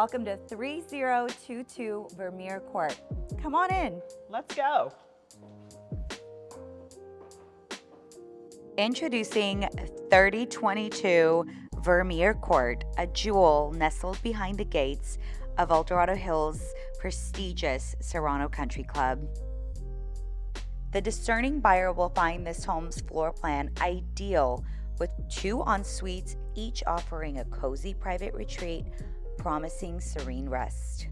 Welcome to 3022 Vermeer Court. Come on in. Let's go. Introducing 3022 Vermeer Court, a jewel nestled behind the gates of Dorado Hills' prestigious Serrano Country Club. The discerning buyer will find this home's floor plan ideal, with 2 en-suites, each offering a cozy private retreat, promising serene rest.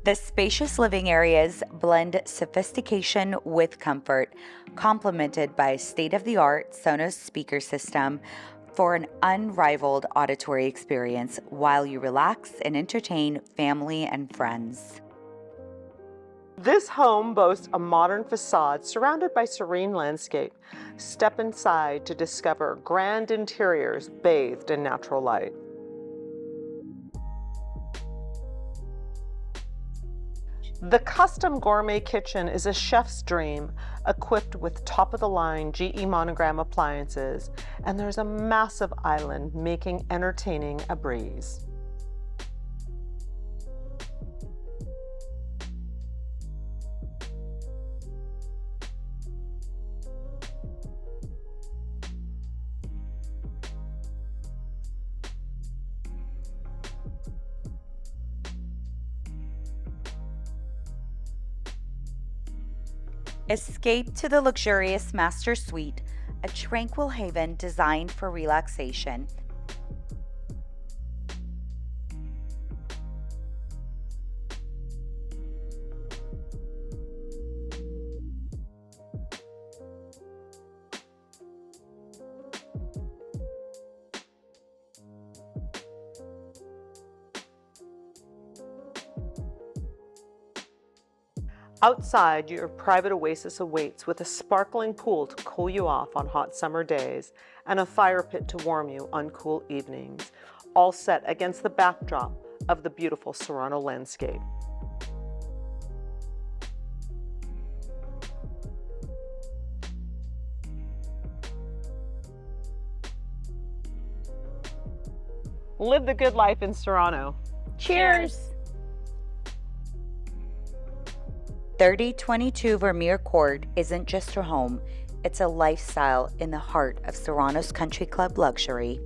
The spacious living areas blend sophistication with comfort, complemented by a state-of-the-art Sonos speaker system for an unrivaled auditory experience while you relax and entertain family and friends. This home boasts a modern facade surrounded by serene landscape. Step inside to discover grand interiors bathed in natural light. The custom gourmet kitchen is a chef's dream, equipped with top-of-the-line GE monogram appliances, and there's a massive island making entertaining a breeze. Escape to the luxurious master suite, a tranquil haven designed for relaxation. Outside, your private oasis awaits with a sparkling pool to cool you off on hot summer days and a fire pit to warm you on cool evenings, all set against the backdrop of the beautiful Serrano landscape. Live the good life in Serrano. Cheers! 3022 Vermeer Court isn't just a home, it's a lifestyle in the heart of Serrano's Country Club luxury.